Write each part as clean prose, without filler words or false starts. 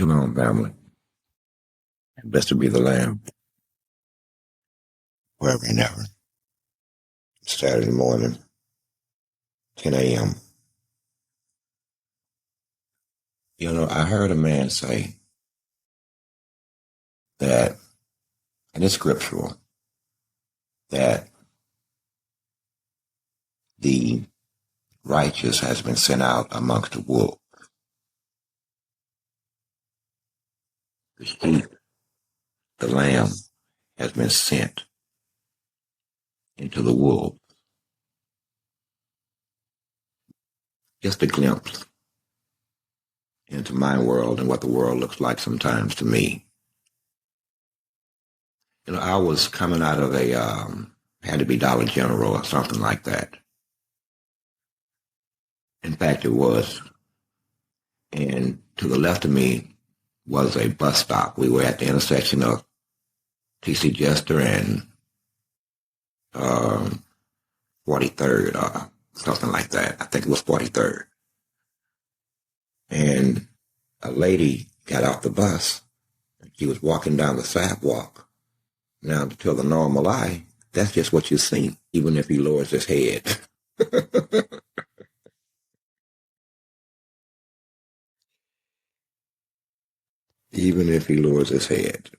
Shalom, family. Blessed to be the Lamb, wherever and ever. Saturday morning, 10 a.m. I heard a man say that, and it's scriptural, that the righteous has been sent out amongst the wolves. The sheep, the lamb, has been sent into the wolves. Just a glimpse into my world and what the world looks like sometimes to me. I was coming out of had to be Dollar General or something like that. In fact, it was. And to the left of me was a bus stop. We were at the intersection of T.C. Jester and 43rd or something like that. I think it was 43rd. And a lady got off the bus. She was walking down the sidewalk. Now, to the normal eye, that's just what you see, even if he lowers his head. Even if he lowers his head.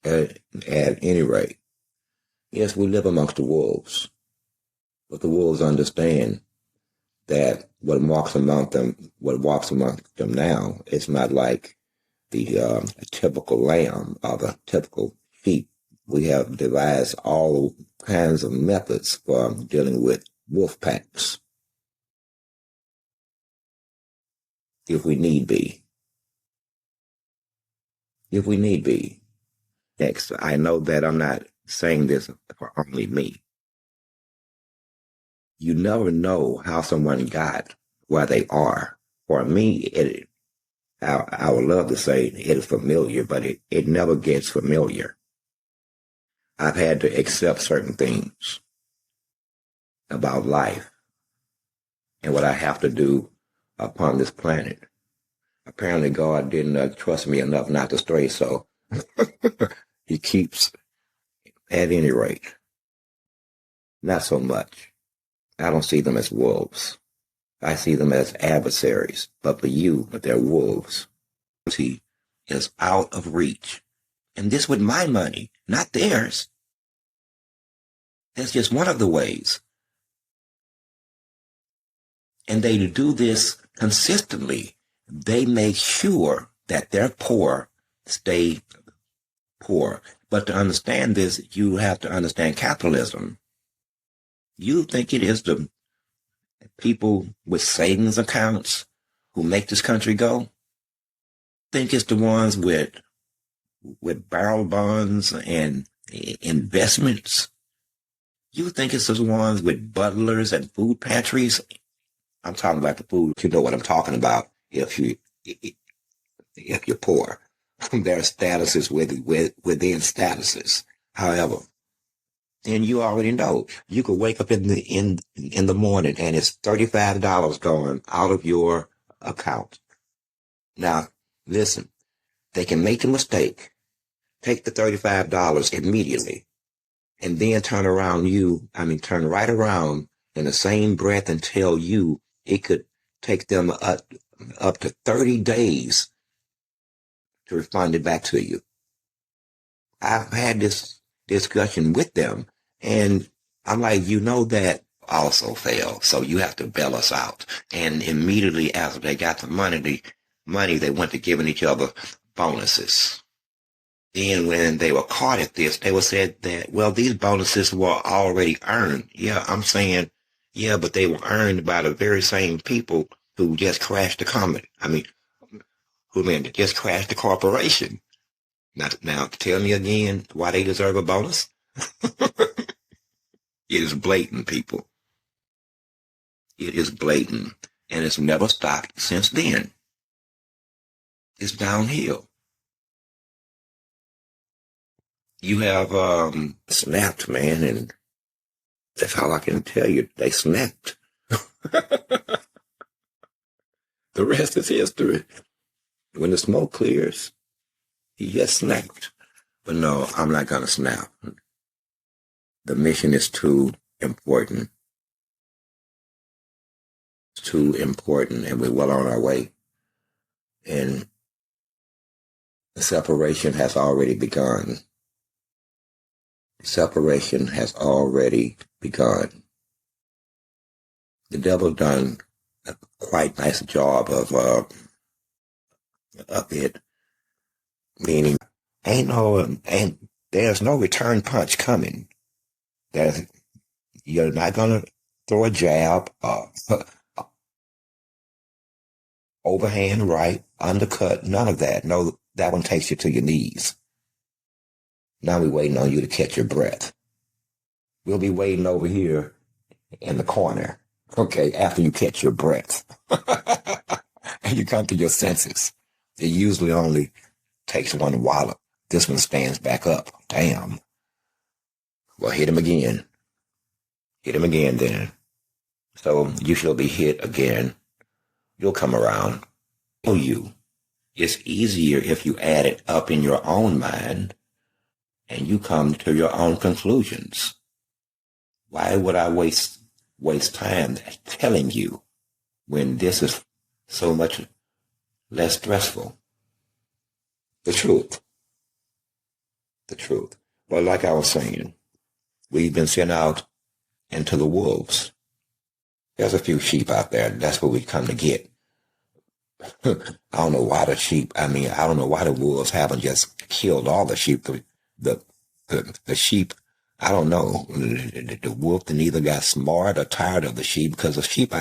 At any rate, yes, we live amongst the wolves, but the wolves understand that what walks among them now is not like the typical lamb or the typical sheep. We have devised all kinds of methods for dealing with wolf packs, if we need be. If we need be. Next, I know that I'm not saying this for only me. You never know how someone got where they are. For me, I would love to say it is familiar, but it never gets familiar. I've had to accept certain things about life and what I have to do upon this planet. Apparently, God didn't trust me enough not to stray, so he keeps, at any rate, not so much. I don't see them as wolves. I see them as adversaries, but for you, they're wolves. He is out of reach. And this with my money, not theirs. That's just one of the ways. And they do this consistently. They make sure that their poor stay poor. But to understand this, you have to understand capitalism. You think it is the people with savings accounts who make this country go? Think it's the ones with barrel bonds and investments? You think it's the ones with butlers and food pantries? I'm talking about the food. You know what I'm talking about if you're poor. There are statuses within statuses. However, and you already know, you could wake up in the morning and it's $35 going out of your account. Now, listen, they can make the mistake, take the $35 immediately, and then turn right around in the same breath and tell you it could take them up to 30 days to refund it back to you. I've had this discussion with them, and I'm like, that also failed, so you have to bail us out. And immediately after they got the money, they went to giving each other bonuses. Then when they were caught at this, they were said that, well, these bonuses were already earned. Yeah, I'm saying, yeah, but they were earned by the very same people who just crashed the company. Just crashed the corporation. Now, tell me again why they deserve a bonus? It is blatant, people. It is blatant. And it's never stopped since then. It's downhill. You have snapped, man, and that's all I can tell you. They snapped. The rest is history. When the smoke clears, he just snapped. But no, I'm not going to snap. The mission is too important. It's too important, and we're well on our way. And the separation has already begun. Separation has already begun. The devil done a quite nice job of it, meaning there's no return punch coming. You're not gonna throw a jab, overhand right, undercut, none of that. No, that one takes you to your knees. Now we're waiting on you to catch your breath. We'll be waiting over here in the corner, okay, after you catch your breath. And you come to your senses. It usually only takes one wallop. This one stands back up. Damn. Well, hit him again. Hit him again then. So you shall be hit again. You'll come around. It's easier if you add it up in your own mind and you come to your own conclusions. Why would I waste time telling you when this is so much less stressful? The truth. But like I was saying, we've been sent out into the wolves. There's a few sheep out there. That's what we come to get. I don't know why I don't know why the wolves haven't just killed all the sheep. The sheep, I don't know. The wolf then either got smart or tired of the sheep because the sheep.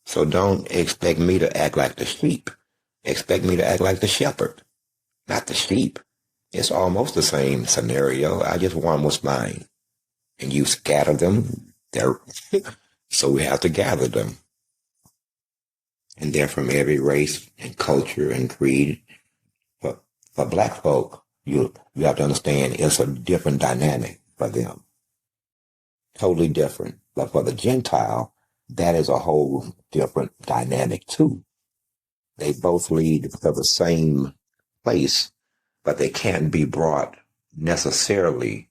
So don't expect me to act like the sheep. Expect me to act like the shepherd, not the sheep. It's almost the same scenario. I just want what's mine. And you scatter them. So we have to gather them. And they're from every race and culture and creed. For black folk, you have to understand it's a different dynamic for them. Totally different. But for the Gentile, that is a whole different dynamic too. They both lead to the same place, but they can't be brought necessarily.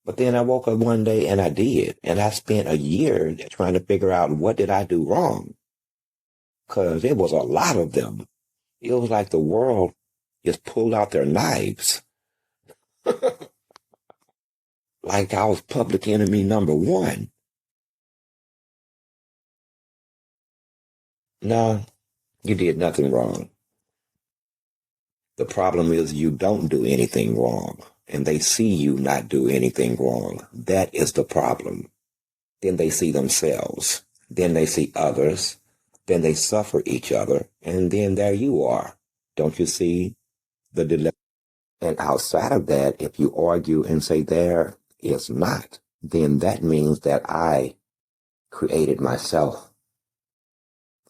But then I woke up one day and I did. And I spent a year trying to figure out what did I do wrong. Because there was a lot of them. It was like the world just pulled out their knives. Like I was public enemy number one. No, you did nothing wrong. The problem is you don't do anything wrong. And they see you not do anything wrong. That is the problem. Then they see themselves. Then they see others. Then they suffer each other. And then there you are. Don't you see the dilemma? And outside of that, if you argue and say there is not, then that means that I created myself.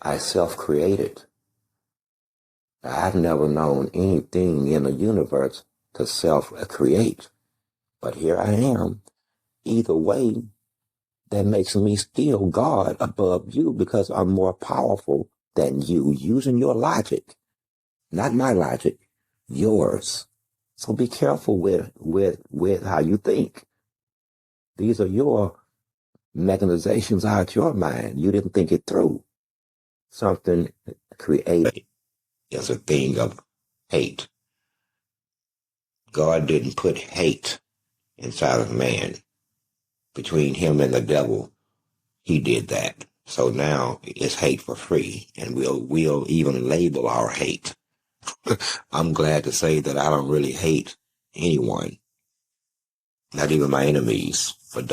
I self-created. I've never known anything in the universe to self-create. But here I am. Either way, that makes me still God above you because I'm more powerful than you using your logic. Not my logic, yours. So be careful with how you think. These are your mechanizations out your mind. You didn't think it through. Something created is a thing of hate. God didn't put hate inside of man. Between him and the devil, he did that. So now it's hate for free, and we'll even label our hate. I'm glad to say that I don't really hate anyone, not even my enemies, but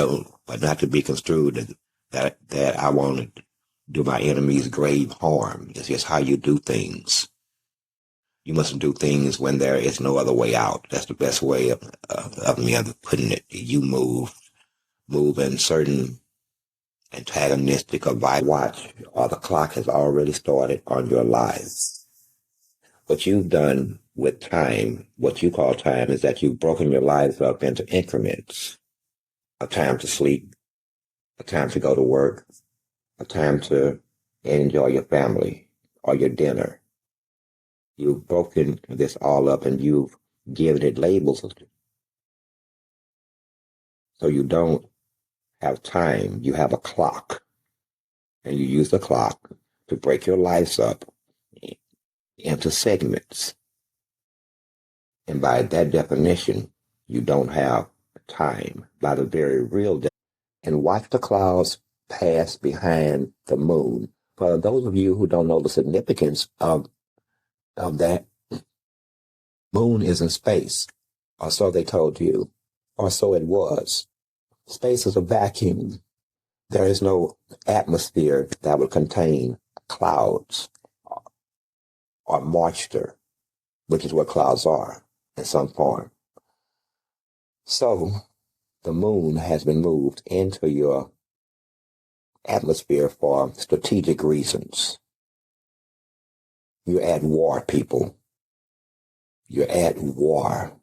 not to be construed that I want to do my enemies grave harm. It's just how you do things. You must do things when there is no other way out. That's the best way of me putting it. You move in certain antagonistic or watch, or the clock has already started on your lives. What you've done with time, what you call time, is that you've broken your lives up into increments. A time to sleep, a time to go to work, a time to enjoy your family, or your dinner. You've broken this all up and you've given it labels. So you don't have time. You have a clock. And you use the clock to break your lives up into segments. And by that definition, you don't have time by the very real definition. And watch the clouds pass behind the moon. For those of you who don't know the significance of that, moon is in space, or so they told you, or so it was. Space is a vacuum. There is no atmosphere that would contain clouds or moisture, which is what clouds are in some form. So the moon has been moved into your atmosphere for strategic reasons. You're at war, people. You're at war.